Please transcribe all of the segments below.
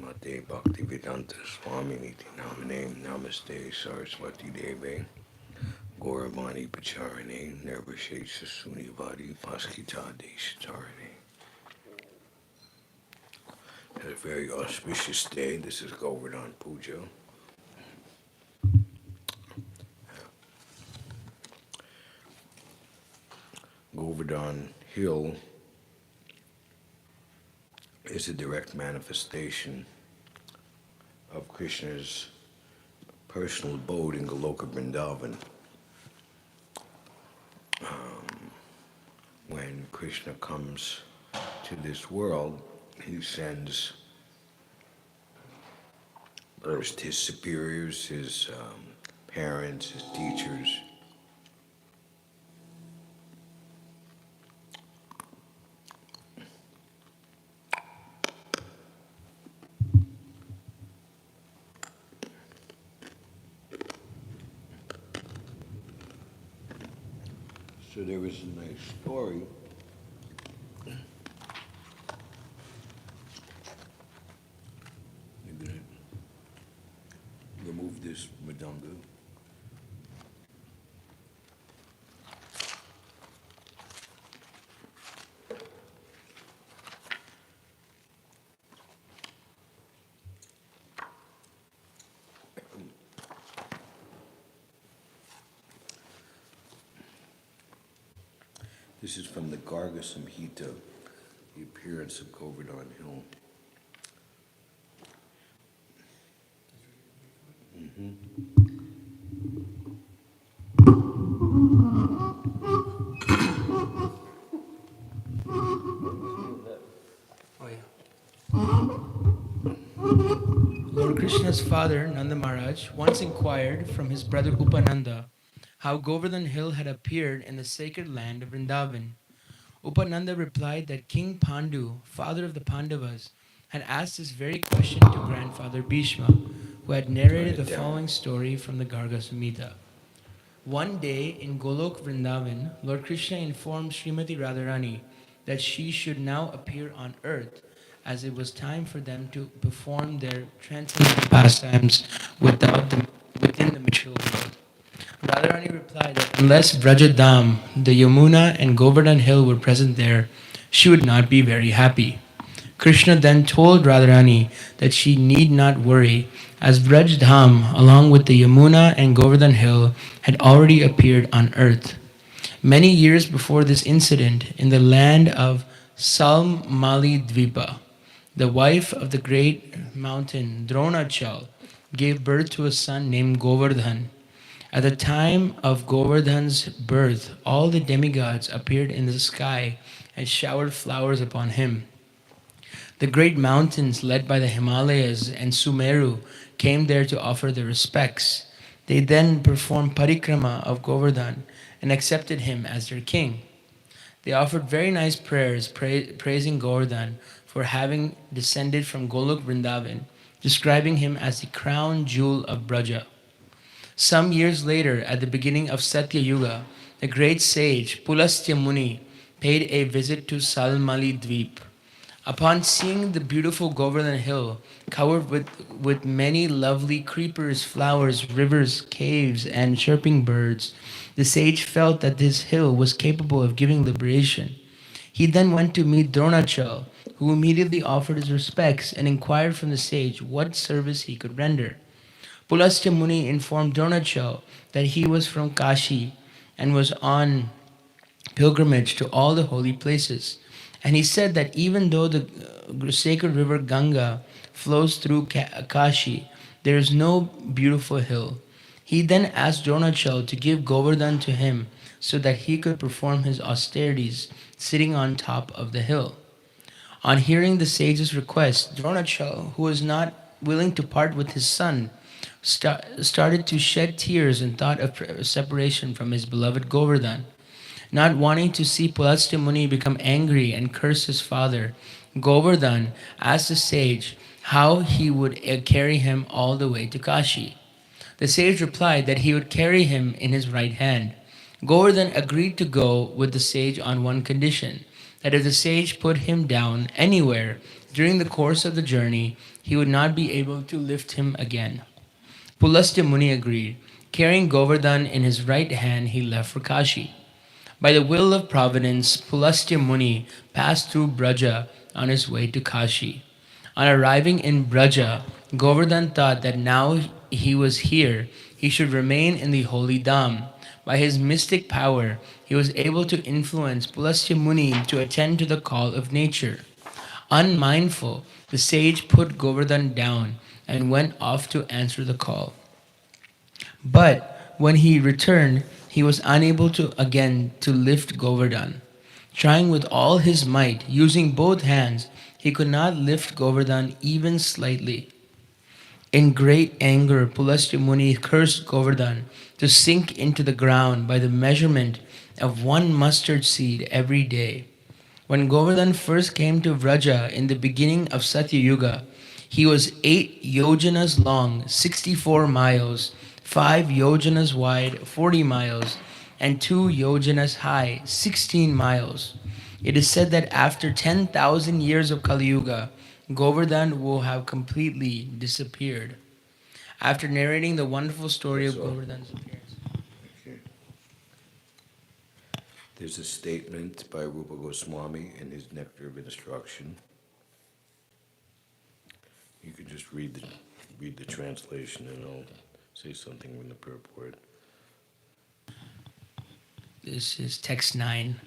Srimate Bhaktivedanta Swami Niti Namane Namaste Saraswati Deve Gauravani Pacharane Nirvashesha Sunivadi Paskita Deshatarane. It's a very auspicious day. This is Govardhan Puja. Govardhan Hill is a direct manifestation of Krishna's personal abode in Goloka Vrindavan. When Krishna comes to this world, he sends first his superiors, his parents, his teachers, so there was a nice story. I'm going to remove this madanga. This is from the Garga Samhita, the appearance of Govardhan Hill. Oh, yeah. Lord Krishna's father, Nanda Maharaj, once inquired from his brother Upananda how Govardhan Hill had appeared in the sacred land of Vrindavan. Upananda replied that King Pandu, father of the Pandavas, had asked this very question to grandfather Bhishma, who had narrated the following story from the Garga Samhita. One day in Golok Vrindavan, Lord Krishna informed Srimati Radharani that she should now appear on earth, as it was time for them to perform their transcendental pastimes within the material world. Radharani replied that unless Vrajadam, the Yamuna, and Govardhan Hill were present there, she would not be very happy. Krishna then told Radharani that she need not worry, as Vraj along with the Yamuna and Govardhan Hill, had already appeared on earth. Many years before this incident, in the land of Salmali Dvipa, the wife of the great mountain Dronachal gave birth to a son named Govardhan. At the time of Govardhan's birth, all the demigods appeared in the sky and showered flowers upon him. The great mountains led by the Himalayas and Sumeru came there to offer their respects. They then performed parikrama of Govardhan and accepted him as their king. They offered very nice prayers praising Govardhan for having descended from Golok Vrindavan, describing him as the crown jewel of Braja. Some years later, at the beginning of Satya Yuga, the great sage Pulastya Muni paid a visit to Salmali Dweep. Upon seeing the beautiful Govardhan Hill, covered with many lovely creepers, flowers, rivers, caves, and chirping birds, the sage felt that this hill was capable of giving liberation. He then went to meet Dronachal, who immediately offered his respects and inquired from the sage what service he could render. Pulastya Muni informed Dronachal that he was from Kashi and was on pilgrimage to all the holy places. And he said that even though the sacred river Ganga flows through Kashi, there is no beautiful hill. He then asked Dronachal to give Govardhan to him so that he could perform his austerities sitting on top of the hill. On hearing the sage's request, Dronachal, who was not willing to part with his son, started to shed tears and thought of separation from his beloved Govardhan. Not wanting to see Pulastya Muni become angry and curse his father, Govardhan asked the sage how he would carry him all the way to Kashi. The sage replied that he would carry him in his right hand. Govardhan agreed to go with the sage on one condition, that if the sage put him down anywhere during the course of the journey, he would not be able to lift him again. Pulastya Muni agreed. Carrying Govardhan in his right hand, he left for Kashi. By the will of Providence, Pulastya Muni passed through Braja on his way to Kashi. On arriving in Braja, Govardhan thought that now he was here, he should remain in the holy Dham. By his mystic power, he was able to influence Pulastya Muni to attend to the call of nature. Unmindful, the sage put Govardhan down and went off to answer the call. But when he returned, he was unable to again to lift Govardhan. Trying with all his might, using both hands, he could not lift Govardhan even slightly. In great anger, Pulastya Muni cursed Govardhan to sink into the ground by the measurement of one mustard seed every day. When Govardhan first came to Vraja in the beginning of Satya Yuga, he was 8 yojanas long, 64 miles, 5 yojanas wide, 40 miles, and 2 yojanas high, 16 miles. It is said that after 10,000 years of Kali Yuga, Govardhan will have completely disappeared. After narrating the wonderful story of That's all. Govardhan's appearance. Okay. There's a statement by Rupa Goswami in his Nectar of Instruction. You can just read the translation, and I'll say something in the purport. This is text 9.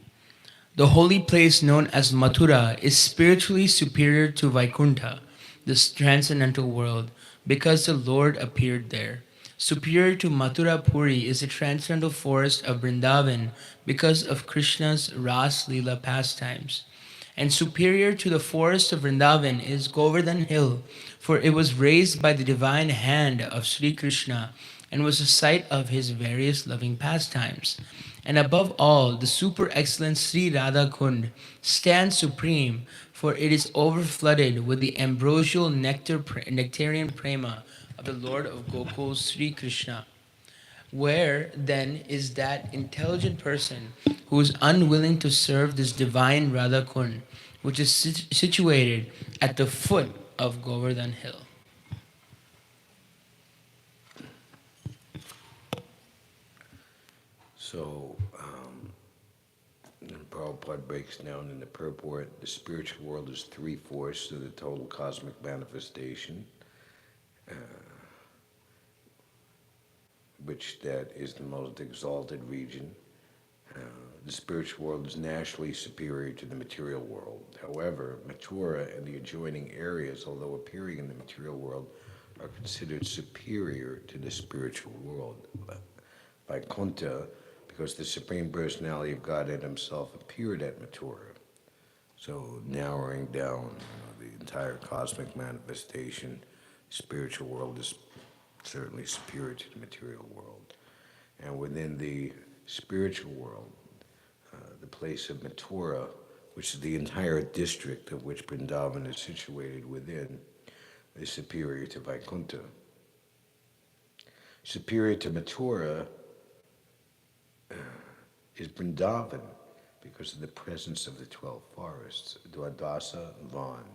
The holy place known as Mathura is spiritually superior to Vaikuntha, this transcendental world, because the Lord appeared there. Superior to Mathura Puri is the transcendental forest of Vrindavan because of Krishna's Ras Leela pastimes. And superior to the forest of Vrindavan is Govardhan Hill, for it was raised by the divine hand of Sri Krishna and was the site of his various loving pastimes. And above all, the super excellent Sri Radha Kund stands supreme, for it is overflooded with the ambrosial nectarian prema of the Lord of Gokul, Sri Krishna. Where, then, is that intelligent person who is unwilling to serve this divine Radha Kund, which is situated at the foot of Govardhan Hill? So, Prabhupada breaks down in the purport, the spiritual world is three-fourths of the total cosmic manifestation, which that is the most exalted region. The spiritual world is naturally superior to the material world. However, Mathura and the adjoining areas, although appearing in the material world, are considered superior to the spiritual world. Vaikuntha, because the Supreme Personality of Godhead Himself appeared at Mathura. So narrowing down the entire cosmic manifestation, spiritual world is certainly superior to the material world. And within the spiritual world, the place of Mathura, which is the entire district of which Vrindavan is situated within, is superior to Vaikuntha. Superior to Mathura is Vrindavan because of the presence of the 12 forests, Dwadasa Van,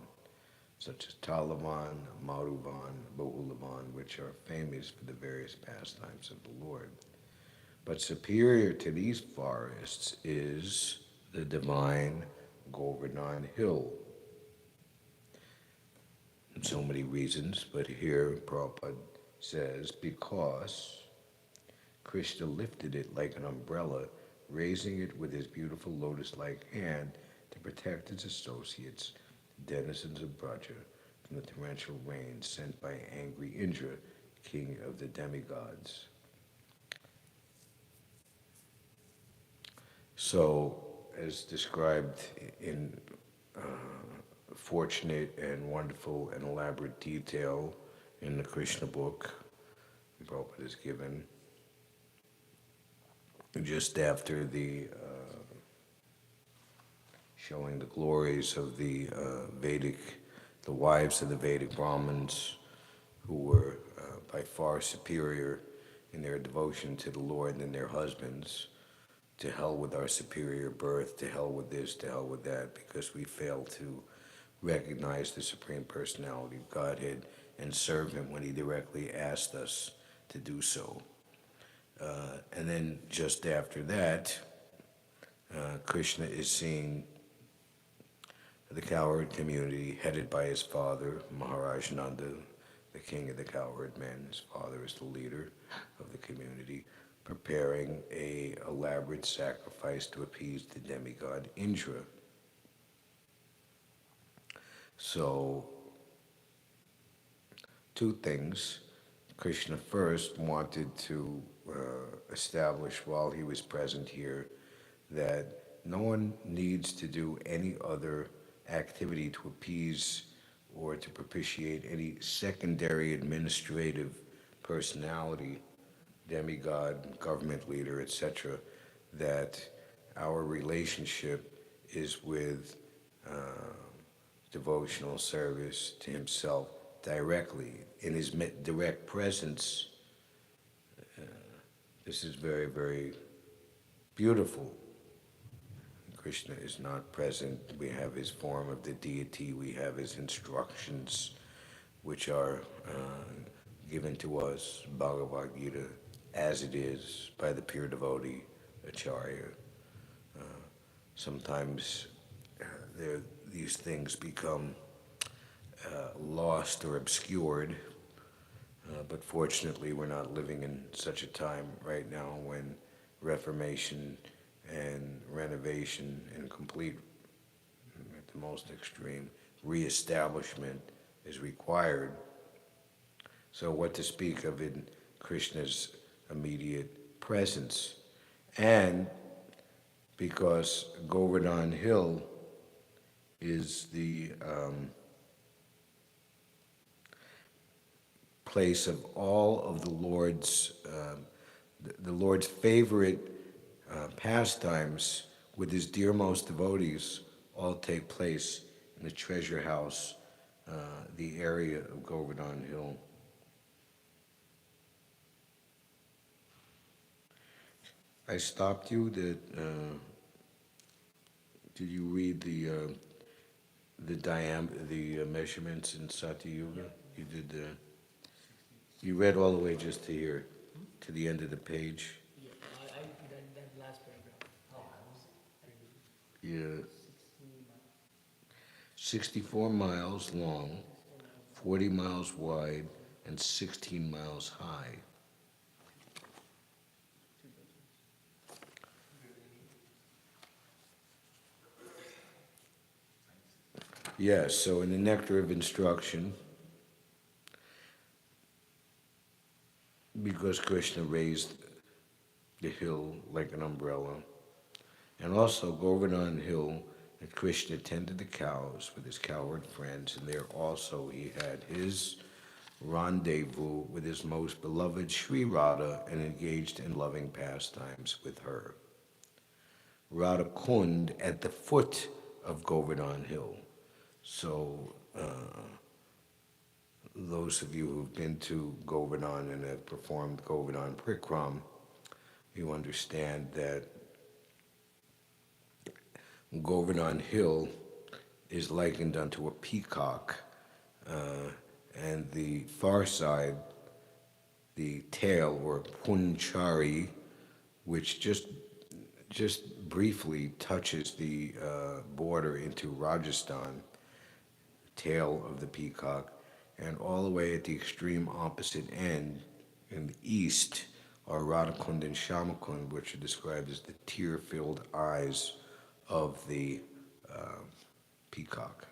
such as Talavan, Madhuvan, Bahulavan, which are famous for the various pastimes of the Lord. But superior to these forests is the divine Govardhan Hill. And so many reasons, but here Prabhupada says, because Krishna lifted it like an umbrella, raising it with his beautiful lotus-like hand to protect his associates, denizens of Braja, from the torrential rain sent by angry Indra, king of the demigods. So, as described in fortunate and wonderful and elaborate detail in the Krishna book, Prabhupada is given just after the showing the glories of the the wives of the Vedic Brahmins, who were by far superior in their devotion to the Lord than their husbands. To hell with our superior birth, to hell with this, to hell with that, because we fail to recognize the Supreme Personality of Godhead and serve Him when He directly asked us to do so. And then just after that, Krishna is seeing the cowherd community headed by his father, Maharaj Nanda, the king of the cowherd men. His father is the leader of the community, preparing a elaborate sacrifice to appease the demigod Indra. So, two things. Krishna first wanted to establish while he was present here that no one needs to do any other activity to appease or to propitiate any secondary administrative personality, demigod, government leader, etc., that our relationship is with devotional service to himself directly in his direct presence. This is very, very beautiful. Krishna is not present. We have his form of the deity. We have his instructions, which are given to us, Bhagavad Gita, as it is by the pure devotee, Acharya. Sometimes these things become lost or obscured, but fortunately we're not living in such a time right now when reformation and renovation and complete, at the most extreme, reestablishment is required. So what to speak of in Krishna's immediate presence? And because Govardhan Hill is the place of all of the Lord's favorite pastimes with his dearmost devotees all take place in the treasure house, the area of Govardhan Hill. I stopped you. Did you read the measurements in Satya Yuga? You did. You read all the way just to here, to the end of the page. Yeah, that last paragraph. Yeah. 64 miles long, 40 miles wide, and 16 miles high. Yes, so in the Nectar of Instruction, because Krishna raised the hill like an umbrella, and also Govardhan Hill, that Krishna tended the cows with his cowherd friends, and there also he had his rendezvous with his most beloved Sri Radha and engaged in loving pastimes with her. Radha Kund at the foot of Govardhan Hill. So those of you who've been to Govardhan and have performed Govardhan Prikram, you understand that Govardhan Hill is likened unto a peacock, and the far side, the tail, or punchari, which just briefly touches the border into Rajasthan, tail of the peacock, and all the way at the extreme opposite end, in the east, are Radhakund and Shamakund, which are described as the tear-filled eyes of the peacock.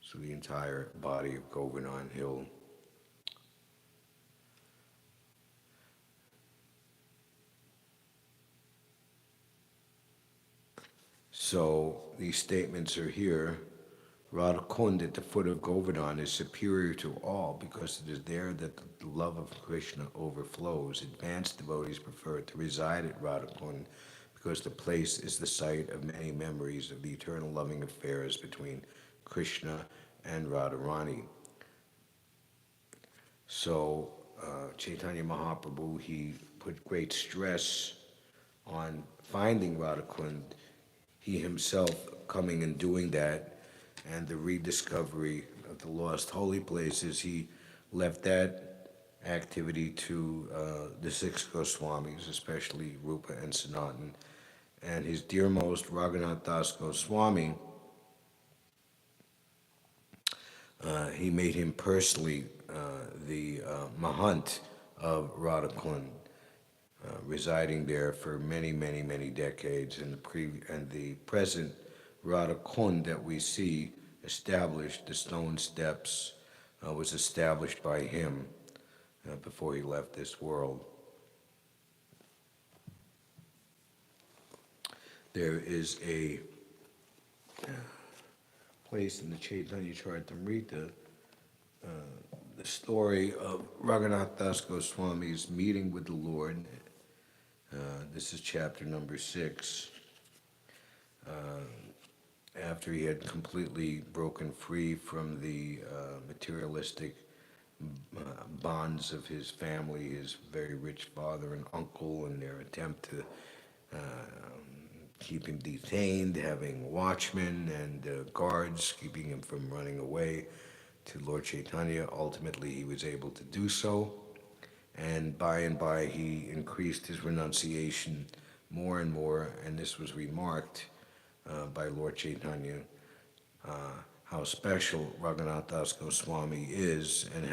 So the entire body of Govardhan Hill. So these statements are here. Radhakund at the foot of Govardhan is superior to all because it is there that the love of Krishna overflows. Advanced devotees prefer to reside at Radhakund because the place is the site of many memories of the eternal loving affairs between Krishna and Radharani. So Chaitanya Mahaprabhu, he put great stress on finding Radhakund, he himself coming and doing that and the rediscovery of the lost holy places. He left that activity to the six Goswamis, especially Rupa and Sanatan. And his dearmost, Raghunath Das Goswami, he made him personally the Mahant of Radhakund, residing there for many, many, many decades. And the present Radhakund that we see established, the stone steps, was established by him before he left this world. There is a place in the Chaitanya Charitamrita, the story of Raghunath Das Goswami's meeting with the Lord. This is chapter number 6. After he had completely broken free from the materialistic bonds of his family, his very rich father and uncle, and their attempt to keep him detained, having watchmen and guards keeping him from running away to Lord Chaitanya. Ultimately, he was able to do so, and by he increased his renunciation more and more, and this was remarked by Lord Chaitanya, how special Raghunath Das Goswami is and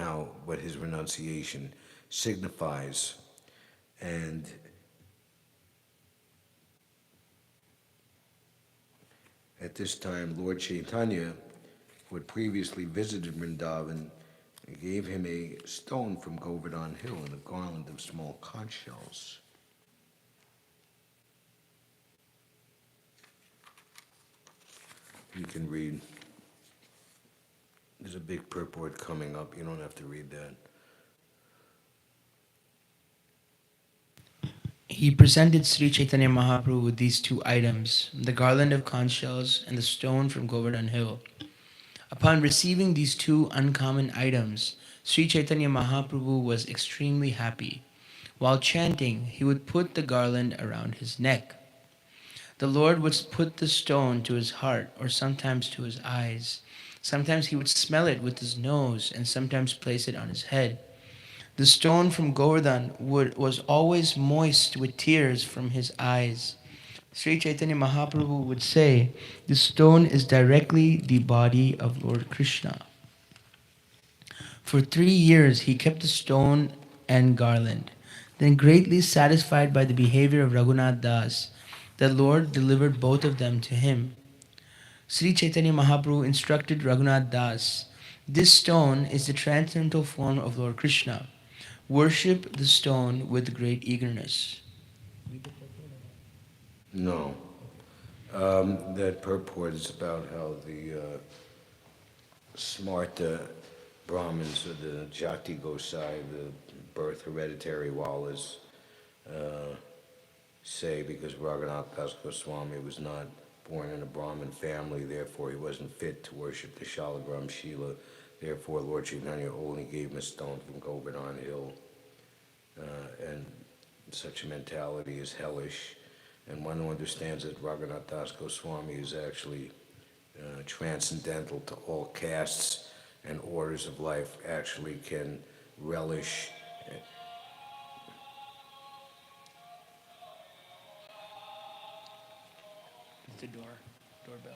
what his renunciation signifies. And at this time, Lord Chaitanya, who had previously visited Vrindavan, gave him a stone from Govardhan Hill and a garland of small conch shells. You can read. There's a big purport coming up. You don't have to read that. He presented Sri Chaitanya Mahaprabhu with these two items, the garland of conch shells and the stone from Govardhan Hill. Upon receiving these two uncommon items, Sri Chaitanya Mahaprabhu was extremely happy. While chanting, he would put the garland around his neck. The Lord would put the stone to his heart or sometimes to his eyes. Sometimes he would smell it with his nose and sometimes place it on his head. The stone from Govardhan was always moist with tears from his eyes. Sri Chaitanya Mahaprabhu would say, "The stone is directly the body of Lord Krishna." For 3 years he kept the stone and garland. Then, greatly satisfied by the behavior of Raghunath Das, the Lord delivered both of them to him. Sri Chaitanya Mahaprabhu instructed Raghunath Das, "This stone is the transcendental form of Lord Krishna. Worship the stone with great eagerness." No. That purport is about how the Smarta Brahmins, or the Jati Gosai, the birth hereditary Walas, say because Raghunath Das Goswami was not born in a Brahmin family, therefore he wasn't fit to worship the Shalagram Shila. Therefore, Lord Chaitanya only gave him a stone from Govardhan Hill. And such a mentality is hellish. And one who understands that Raghunath Das Goswami is actually transcendental to all castes and orders of life actually can relish. The doorbell.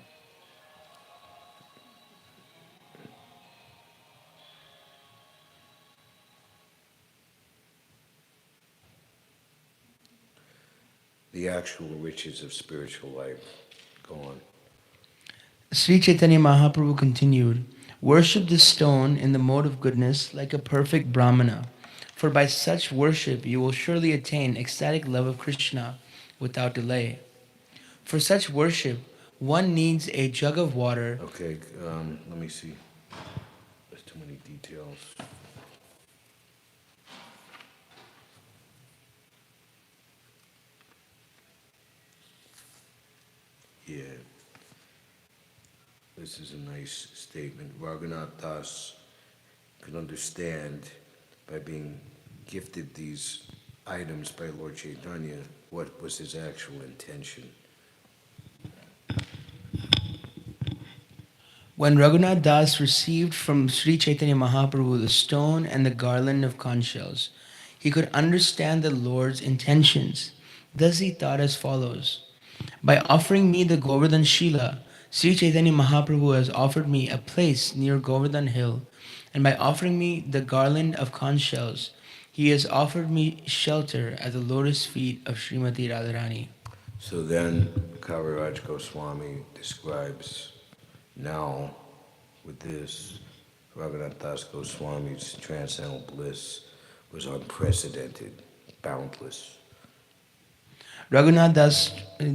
The actual riches of spiritual life. Go on. Sri Chaitanya Mahaprabhu continued, "Worship this stone in the mode of goodness like a perfect Brahmana, for by such worship you will surely attain ecstatic love of Krishna without delay. For such worship, one needs a jug of water." Okay, let me see. There's too many details. Yeah. This is a nice statement. Raghunath Das could understand by being gifted these items by Lord Chaitanya what was his actual intention. When Raghunath Das received from Sri Chaitanya Mahaprabhu the stone and the garland of conch shells, he could understand the Lord's intentions. Thus he thought as follows: by offering me the Govardhan Shila, Sri Chaitanya Mahaprabhu has offered me a place near Govardhan Hill, and by offering me the garland of conch shells, he has offered me shelter at the lotus feet of Srimati Radharani. So then Kaviraj Goswami describes now with this, Raghunath Das Goswami's transcendental bliss was unprecedented, boundless. Raghunath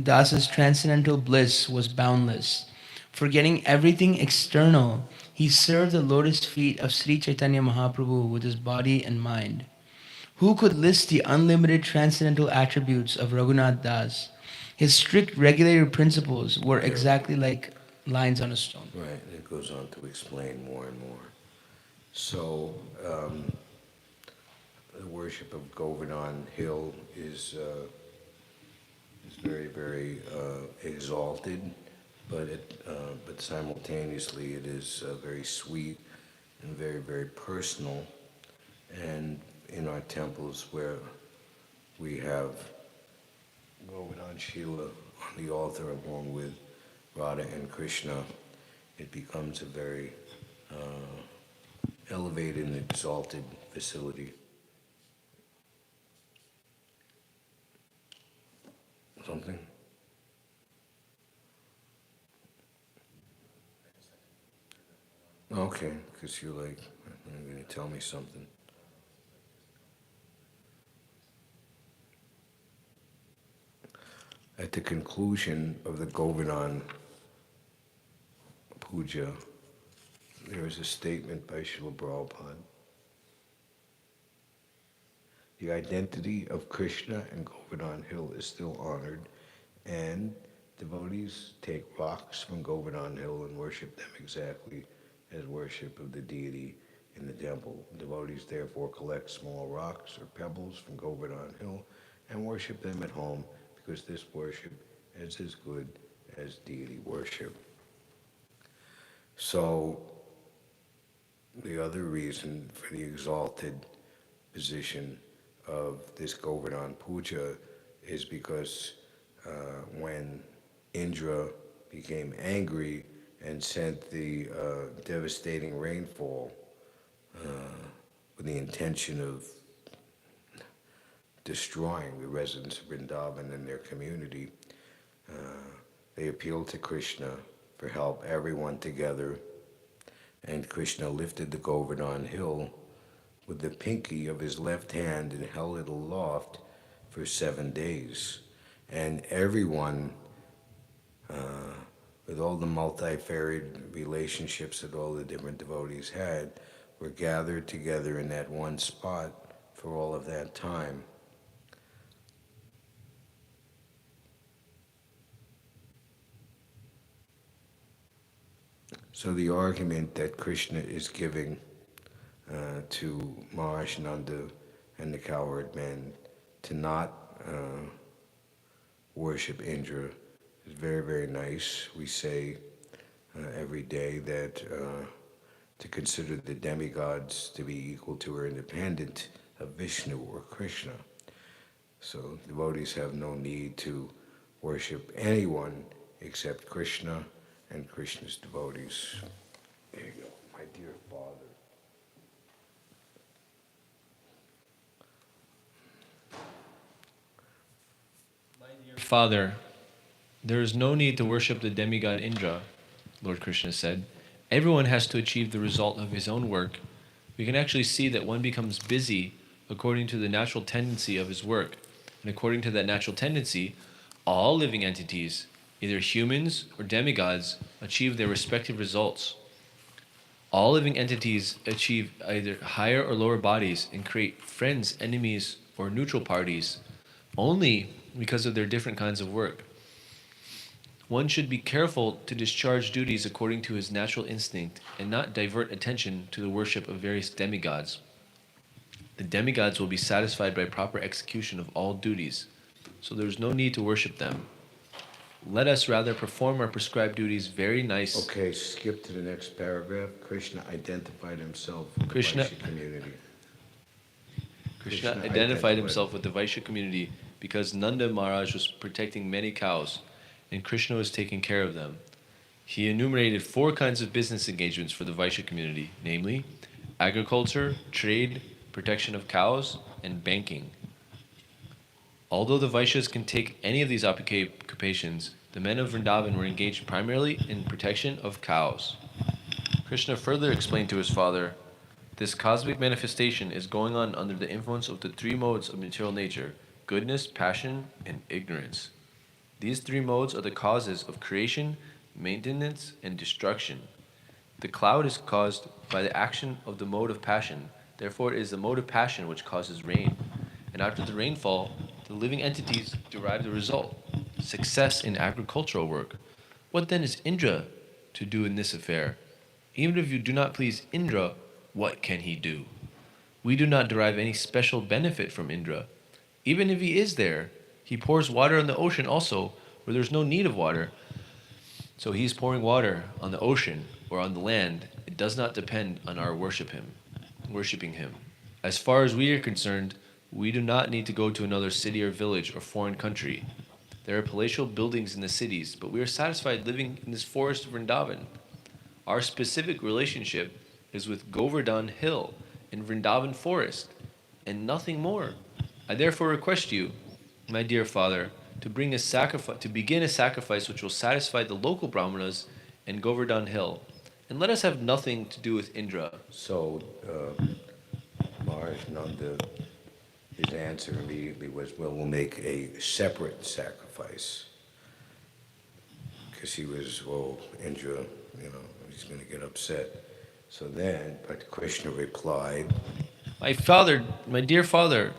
Das's transcendental bliss was boundless. Forgetting everything external, he served the lotus feet of Sri Chaitanya Mahaprabhu with his body and mind. Who could list the unlimited transcendental attributes of Raghunath Das? His strict regulated principles were exactly like lines on a stone. Right, and it goes on to explain more and more. So, the worship of Govardhan Hill is very, very exalted, but simultaneously it is very sweet and very, very personal. And in our temples where we have Govardhan Shila on the altar along with Radha and Krishna, it becomes a very elevated and exalted facility. Something? Okay, because you're like, you're going to tell me something. At the conclusion of the Govardhan Puja, there is a statement by Srila Prabhupada. The identity of Krishna and Govardhan Hill is still honored, and devotees take rocks from Govardhan Hill and worship them exactly as worship of the deity in the temple. Devotees therefore collect small rocks or pebbles from Govardhan Hill and worship them at home, because this worship is as good as deity worship. So, the other reason for the exalted position of this Govardhan Puja is because when Indra became angry and sent the devastating rainfall with the intention of destroying the residents of Vrindavan and their community, they appealed to Krishna for help, everyone together, and Krishna lifted the Govardhan Hill with the pinky of his left hand and held it aloft for 7 days. And everyone, with all the multifaried relationships that all the different devotees had, were gathered together in that one spot for all of that time. So the argument that Krishna is giving to Maharaj Nanda and the cowherd men to not worship Indra is very, very nice. We say every day that to consider the demigods to be equal to or independent of Vishnu or Krishna. So devotees have no need to worship anyone except Krishna and Krishna's devotees. There you go, my dear father. Father, there is no need to worship the demigod Indra, Lord Krishna said. Everyone has to achieve the result of his own work. We can actually see that one becomes busy according to the natural tendency of his work. And according to that natural tendency, all living entities, either humans or demigods, achieve their respective results. All living entities achieve either higher or lower bodies and create friends, enemies, or neutral parties only because of their different kinds of work. One should be careful to discharge duties according to his natural instinct and not divert attention to the worship of various demigods. The demigods will be satisfied by proper execution of all duties, so there is no need to worship them. Let us rather perform our prescribed duties very nice. Okay, skip to the next paragraph. Krishna identified himself with the Krishna Vaishya community. Krishna identified himself with the Vaishya community because Nanda Maharaj was protecting many cows and Krishna was taking care of them. He enumerated 4 kinds of business engagements for the Vaishya community, namely agriculture, trade, protection of cows, and banking. Although the Vaishyas can take any of these occupations, the men of Vrindavan were engaged primarily in protection of cows. Krishna further explained to his father, this cosmic manifestation is going on under the influence of the 3 modes of material nature, goodness, passion, and ignorance. These 3 modes are the causes of creation, maintenance, and destruction. The cloud is caused by the action of the mode of passion. Therefore, it is the mode of passion which causes rain. And after the rainfall, the living entities derive the result, success in agricultural work. What then is Indra to do in this affair? Even if you do not please Indra, what can he do? We do not derive any special benefit from Indra. Even if he is there, he pours water on the ocean also, where there's no need of water. So he's pouring water on the ocean or on the land. It does not depend on our worshiping him. As far as we are concerned, we do not need to go to another city or village or foreign country. There are palatial buildings in the cities, but we are satisfied living in this forest of Vrindavan. Our specific relationship is with Govardhan Hill and Vrindavan Forest, and nothing more. I therefore request you, my dear father, to begin a sacrifice which will satisfy the local brahmanas and Govardhan Hill, and let us have nothing to do with Indra. So, Maharaj Nanda, his answer immediately was, well, we'll make a separate sacrifice. Because he was, well, Indra, he's going to get upset. So then, but Krishna replied, My dear father,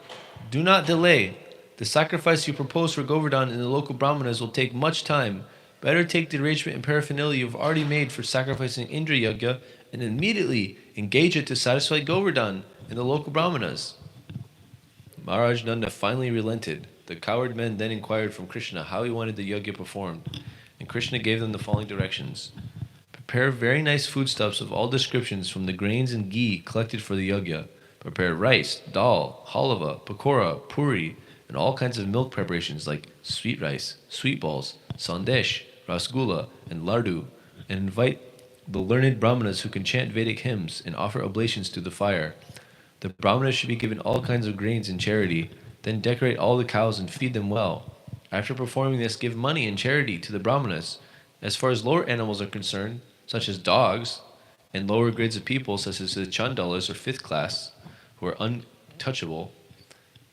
do not delay. The sacrifice you propose for Govardhan and the local brahmanas will take much time. Better take the arrangement and paraphernalia you've already made for sacrificing Indra Yagya and immediately engage it to satisfy Govardhan and the local brahmanas. Maharaj Nanda finally relented. The coward men then inquired from Krishna how he wanted the yagya performed, and Krishna gave them the following directions. Prepare very nice foodstuffs of all descriptions from the grains and ghee collected for the yagya. Prepare rice, dal, halava, pakora, puri, and all kinds of milk preparations like sweet rice, sweet balls, sandesh, rasgulla, and lardu, and invite the learned brahmanas who can chant Vedic hymns and offer oblations to the fire. The brahmanas should be given all kinds of grains in charity, then decorate all the cows and feed them well. After performing this, give money in charity to the brahmanas. As far as lower animals are concerned, such as dogs, and lower grades of people, such as the chandalas or 5th class, who are untouchable,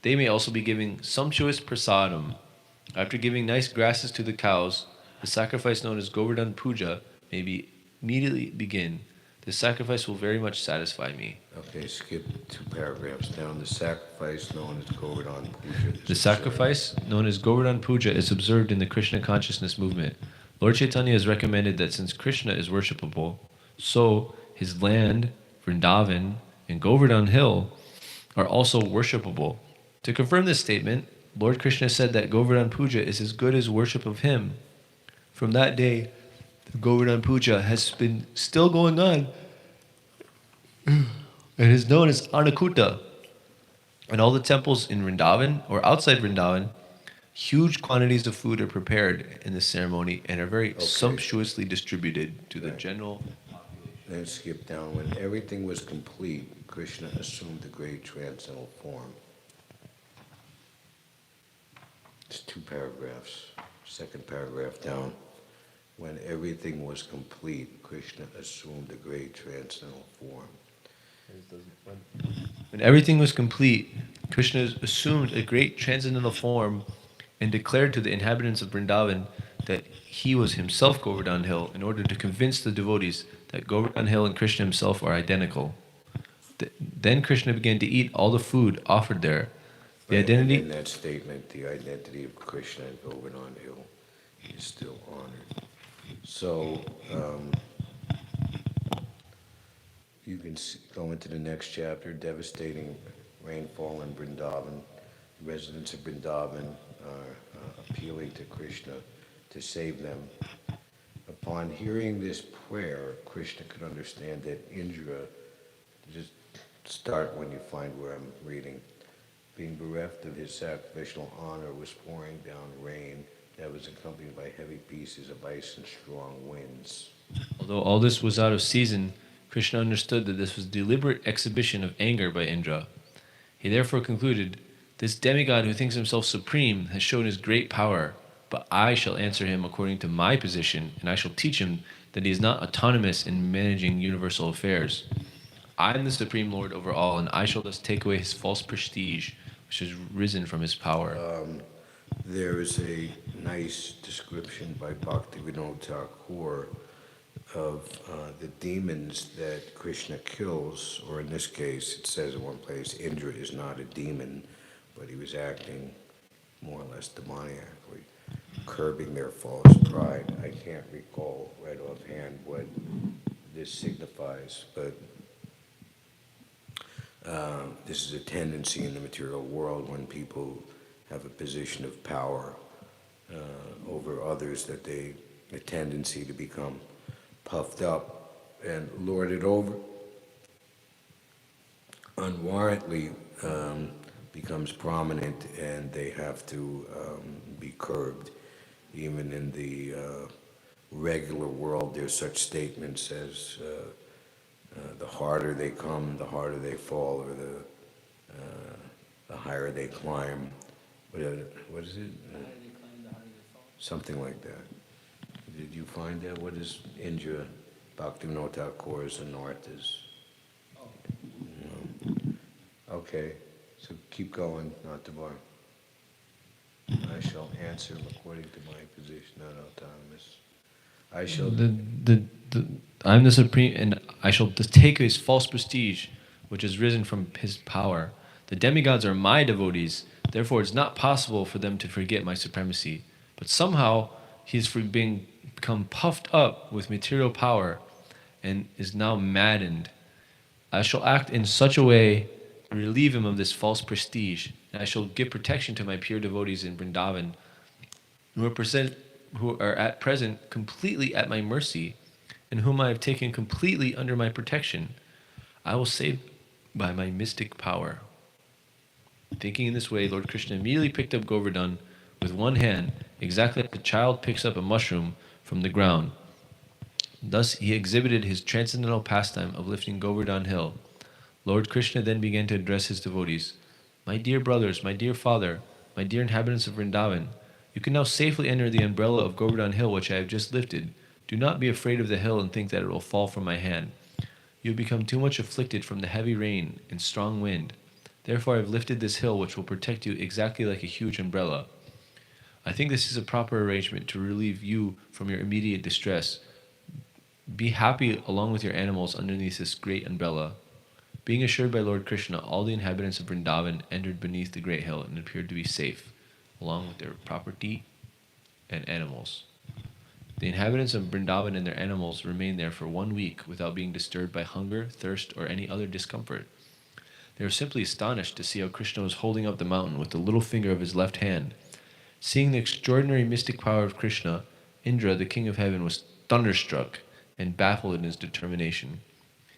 they may also be giving sumptuous prasadam. After giving nice grasses to the cows, the sacrifice known as Govardhan Puja may be immediately begin. This sacrifice will very much satisfy me. okay, skip 2 paragraphs down. The sacrifice known as Govardhan Puja. The sacrifice known as Govardhan Puja is observed in the Krishna consciousness movement. Lord Chaitanya has recommended that since Krishna is worshipable, so his land, Vrindavan, and Govardhan Hill are also worshipable. To confirm this statement, Lord Krishna said that Govardhan Puja is as good as worship of him. From that day, the Govardhan Puja has been still going on and is known as Anakuta. In all the temples in Vrindavan or outside Vrindavan, huge quantities of food are prepared in this ceremony and are very sumptuously distributed to the general. Then skip down. When everything was complete, Krishna assumed the great transcendental form. It's 2 paragraphs. 2nd paragraph down. When everything was complete, Krishna assumed the great transcendental form. When everything was complete, Krishna assumed a great transcendental form and declared to the inhabitants of Vrindavan that he was himself Govardhan Hill in order to convince the devotees that Govardhan Hill and Krishna himself are identical. Then Krishna began to eat all the food offered there. The identity in that statement, the identity of Krishna and Govardhan Hill is still honored. So, you can go into the next chapter, devastating rainfall in Vrindavan. Residents of Vrindavan are appealing to Krishna to save them. Upon hearing this prayer, Krishna could understand that Indra, just start when you find where I'm reading, being bereft of his sacrificial honor, was pouring down rain that was accompanied by heavy pieces of ice and strong winds. Although all this was out of season, Krishna understood that this was deliberate exhibition of anger by Indra. He therefore concluded, "This demigod who thinks himself supreme has shown his great power, but I shall answer him according to my position, and I shall teach him that he is not autonomous in managing universal affairs. I am the supreme lord over all, and I shall thus take away his false prestige, which has risen from his power." There is a nice description by Bhaktivinoda Thakur of the demons that Krishna kills, or in this case, it says in one place, Indra is not a demon, but he was acting more or less demoniacally, curbing their false pride. I can't recall right offhand what this signifies, but this is a tendency in the material world when people have a position of power over others, that a tendency to become puffed up and lord it over unwarrantedly becomes prominent, and they have to be curbed. Even in the regular world, there's such statements as the harder they come, the harder they fall, or the higher they climb. What is it? Something like that. Did you find that? What is Indra? Bhaktivinoda Thakur's Anarthas. No. Okay, so keep going, not the bar. I shall answer him according to my position, not autonomous. I shall. I'm the supreme, and I shall take his false prestige, which has risen from his power. The demigods are my devotees, therefore it's not possible for them to forget my supremacy. But somehow he is become puffed up with material power and is now maddened. I shall act in such a way to relieve him of this false prestige, and I shall give protection to my pure devotees in Vrindavan, who are at present completely at my mercy, and whom I have taken completely under my protection. I will save by my mystic power. Thinking in this way, Lord Krishna immediately picked up Govardhan with one hand, exactly like a child picks up a mushroom from the ground. Thus he exhibited his transcendental pastime of lifting Govardhan hill. Lord Krishna then began to address his devotees. "My dear brothers, my dear father, my dear inhabitants of Vrindavan, you can now safely enter the umbrella of Govardhan hill which I have just lifted. Do not be afraid of the hill and think that it will fall from my hand. You have become too much afflicted from the heavy rain and strong wind. Therefore I have lifted this hill which will protect you exactly like a huge umbrella. I think this is a proper arrangement to relieve you from your immediate distress. Be happy along with your animals underneath this great umbrella." Being assured by Lord Krishna, all the inhabitants of Vrindavan entered beneath the great hill and appeared to be safe, along with their property and animals. The inhabitants of Vrindavan and their animals remained there for 1 week without being disturbed by hunger, thirst, or any other discomfort. They were simply astonished to see how Krishna was holding up the mountain with the little finger of his left hand. Seeing the extraordinary mystic power of Krishna, Indra, the king of heaven, was thunderstruck and baffled in his determination.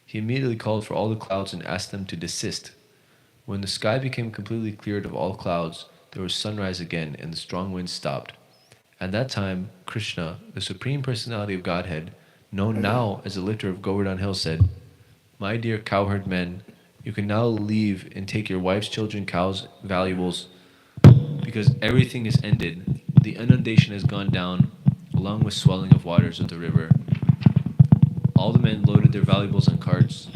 He immediately called for all the clouds and asked them to desist. When the sky became completely cleared of all clouds, there was sunrise again, and the strong wind stopped. At that time, Krishna, the Supreme Personality of Godhead, known now as the lifter of Govardhan Hill, said, "My dear cowherd men, you can now leave and take your wives, children, cows, valuables, because everything is ended. The inundation has gone down, along with swelling of waters of the river." All the men loaded their valuables on carts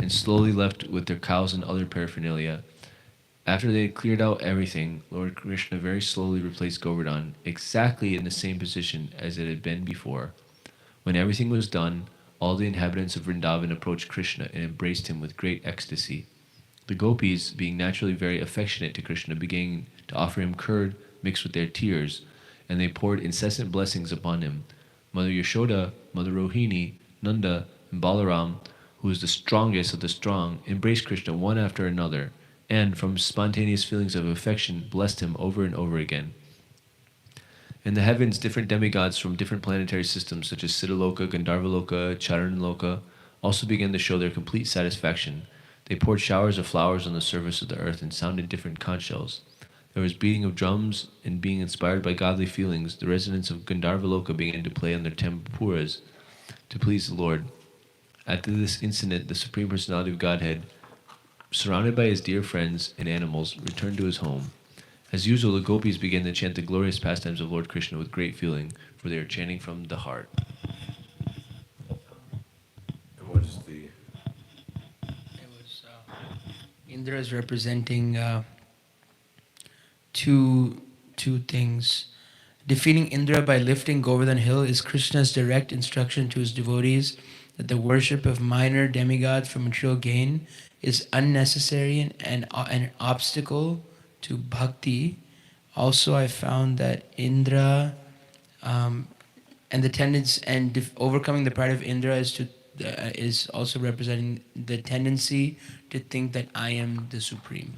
and slowly left with their cows and other paraphernalia. After they had cleared out everything, Lord Krishna very slowly replaced Govardhan exactly in the same position as it had been before. When everything was done, all the inhabitants of Vrindavan approached Krishna and embraced him with great ecstasy. The gopis, being naturally very affectionate to Krishna, began to offer him curd mixed with their tears, and they poured incessant blessings upon him. Mother Yashoda, Mother Rohini, Nanda, and Balaram, who was the strongest of the strong, embraced Krishna one after another, and, from spontaneous feelings of affection, blessed him over and over again. In the heavens, different demigods from different planetary systems, such as Siddhaloka, Gandharvaloka, Charanloka, also began to show their complete satisfaction. They poured showers of flowers on the surface of the earth and sounded different conch shells. There was beating of drums, and being inspired by godly feelings, the residents of Gandharvaloka began to play on their tampuras to please the Lord. After this incident, the Supreme Personality of Godhead, surrounded by his dear friends and animals, returned to his home. As usual, the gopis began to chant the glorious pastimes of Lord Krishna with great feeling, for they are chanting from the heart. And what is the... It was Indra is representing two things. Defeating Indra by lifting Govardhan hill is Krishna's direct instruction to his devotees that the worship of minor demigods for material gain is unnecessary and an obstacle to bhakti. Also, I found that Indra and the tendency and overcoming the pride of Indra is also representing the tendency to think that I am the supreme.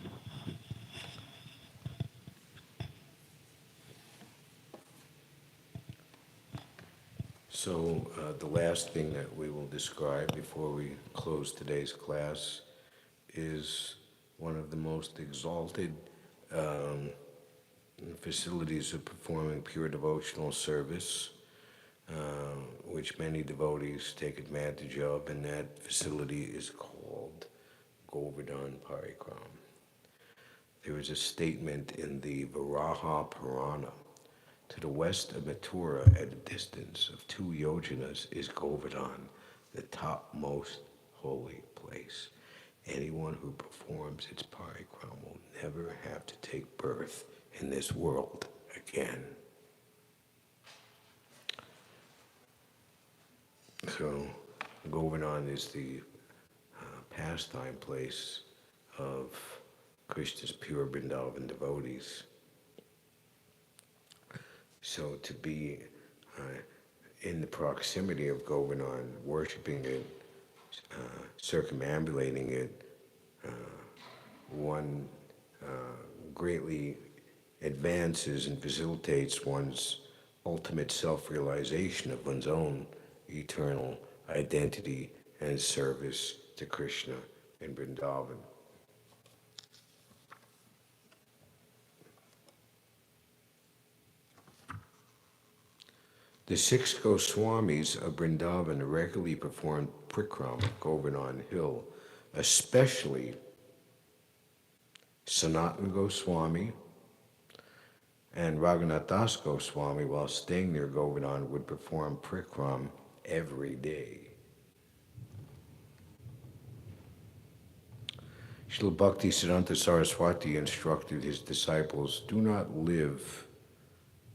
So the last thing that we will describe before we close today's class is one of the most exalted facilities of performing pure devotional service, which many devotees take advantage of, and that facility is called Govardhan Parikram. There is a statement in the Varaha Purana: to the west of Mathura, at a distance of 2 yojanas, is Govardhan, the topmost holy place. Anyone who performs its parikram will never have to take birth in this world again. So, Govardhan is the pastime place of Krishna's pure Vrindavan devotees. So to be in the proximity of Govardhan, worshiping it, circumambulating it, one greatly advances and facilitates one's ultimate self-realization of one's own eternal identity and service to Krishna in Vrindavan. The 6 Goswamis of Vrindavan regularly performed Prikram at Govardhan Hill, especially Sanatana Goswami and Raghunath Das Goswami, while staying near Govardhan, would perform Prikram every day. Srila Bhakti Siddhanta Saraswati instructed his disciples, do not live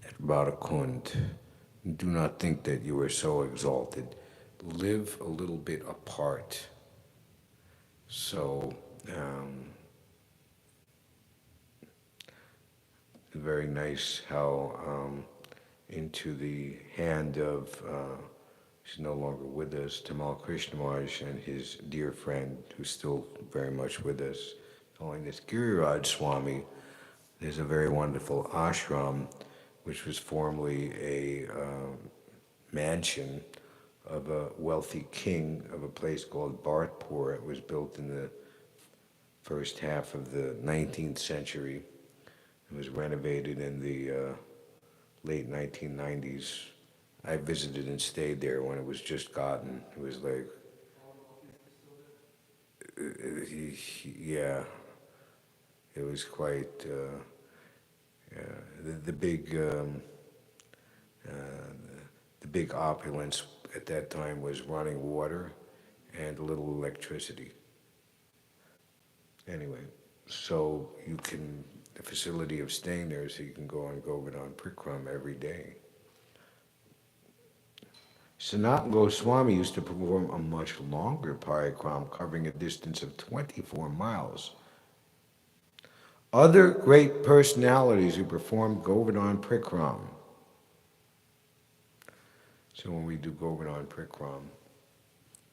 at Radhakund. Do not think that you are so exalted. Live a little bit apart. So, very nice how into the hand of, she's no longer with us, Tamal Krishna Maharaj and his dear friend, who's still very much with us, telling this Giriraj Swami, there's a very wonderful ashram which was formerly a mansion of a wealthy king of a place called Bhartpur. It was built in the first half of the 19th century. It was renovated in the late 1990s. I visited and stayed there when it was just gotten. It was like, yeah, it was quite... the big opulence at that time was running water and a little electricity. Anyway, so you can, the facility of staying there, so you can go on Govardhan Prikram every day. Sanatana Goswami used to perform a much longer parikram, covering a distance of 24 miles. Other great personalities who performed Govardhan Prikram. So when we do Govardhan Prikram,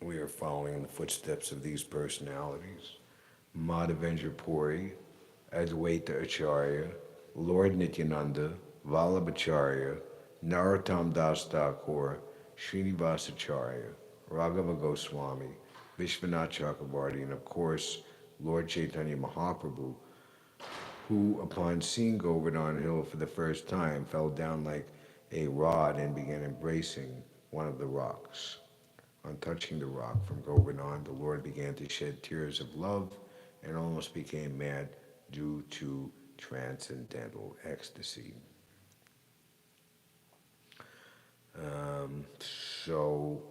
we are following in the footsteps of these personalities. Madhavendra Puri, Advaita Acharya, Lord Nityananda, Vallabhacharya, Narottam Das Thakur, Srinivasacharya, Raghava Goswami, Vishwanath Chakrabarti, and of course, Lord Chaitanya Mahaprabhu, who, upon seeing Govardhan Hill for the first time, fell down like a rod and began embracing one of the rocks. On touching the rock from Govardhan, the Lord began to shed tears of love and almost became mad due to transcendental ecstasy. Um, so,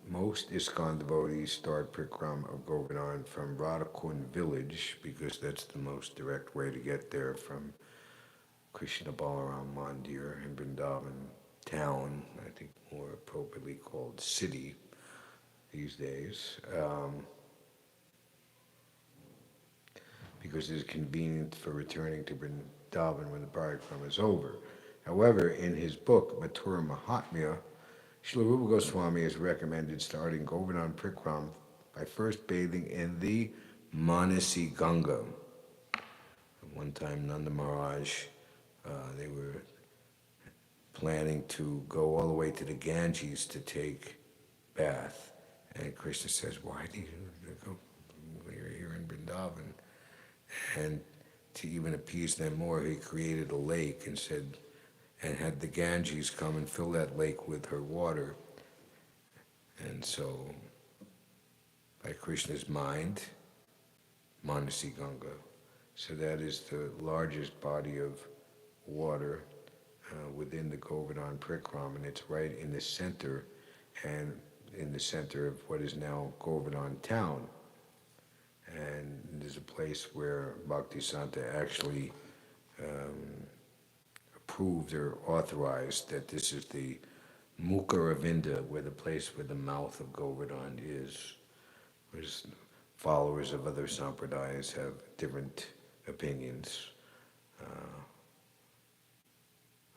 most ISKCON devotees start Prikram of Govardhan from Radhakund village because that's the most direct way to get there from Krishna Balaram Mandir in Vrindavan town, I think more appropriately called city these days, because it's convenient for returning to Vrindavan when the parikrama is over. However, in his book, Mathura Mahatmya, Srila Rupa Goswami has recommended starting Govardhan Prikram by first bathing in the Manasi Ganga. One time, Nanda Maharaj, they were planning to go all the way to the Ganges to take bath. And Krishna says, why do you go? You're here in Vrindavan. And to even appease them more, he created a lake and said, and had the Ganges come and fill that lake with her water. And so, by Krishna's mind, Manasi Ganga. So that is the largest body of water within the Govardhan Prikram, and it's right in the center, and in the center of what is now Govardhan town. And there's a place where Bhaktisanta actually approved or authorized that this is the Mukha Ravinda, where the place where the mouth of Govardhan is. Whereas followers of other sampradayas have different opinions.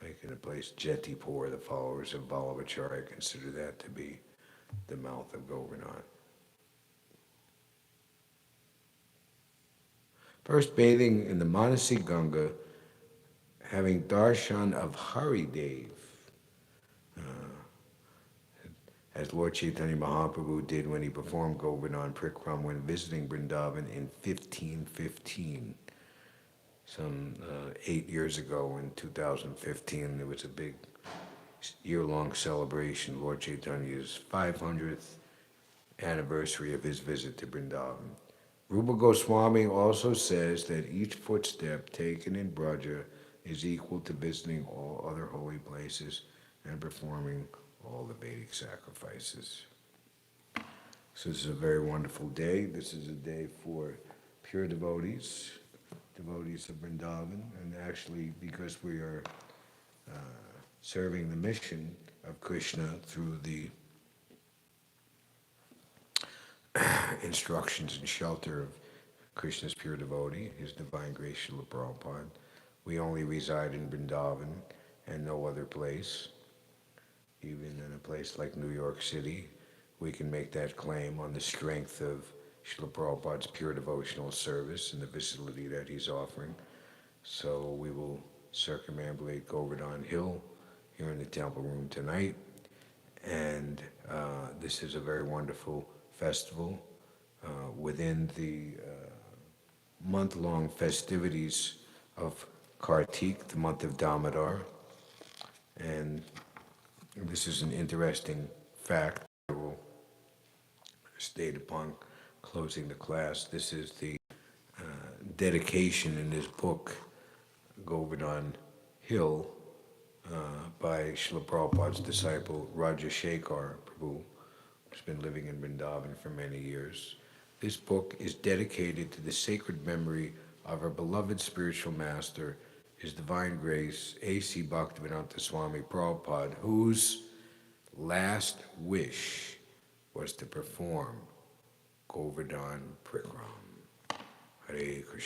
Like in a place Jetipur, the followers of Vallabhacharya consider that to be the mouth of Govardhan. First bathing in the Manasi Ganga, having darshan of Hari Dev, as Lord Chaitanya Mahaprabhu did when he performed Govardhan Prikram when visiting Vrindavan in 1515. Some 8 years ago in 2015, there was a big year-long celebration, Lord Chaitanya's 500th anniversary of his visit to Vrindavan. Rupa Goswami also says that each footstep taken in Braja is equal to visiting all other holy places and performing all the Vedic sacrifices. So this is a very wonderful day. This is a day for pure devotees, devotees of Vrindavan, and actually because we are serving the mission of Krishna through the instructions and shelter of Krishna's pure devotee, His Divine Grace Srila Prabhupada. We only reside in Vrindavan and no other place. Even in a place like New York City, we can make that claim on the strength of Srila Prabhupada's pure devotional service and the facility that he's offering. So we will circumambulate Govardhan Hill here in the temple room tonight. And this is a very wonderful festival within the month-long festivities of Kartik, the month of Damodar. And this is an interesting fact I will state upon closing the class. This is the dedication in this book, Govardhan Hill, by Srila Prabhupada's disciple Rajashekar Prabhu, who's been living in Vrindavan for many years. This book is dedicated to the sacred memory of our beloved spiritual master, His Divine Grace, A.C. Bhaktivedanta Swami Prabhupada, whose last wish was to perform Govardhan Prikram. Hare Krishna.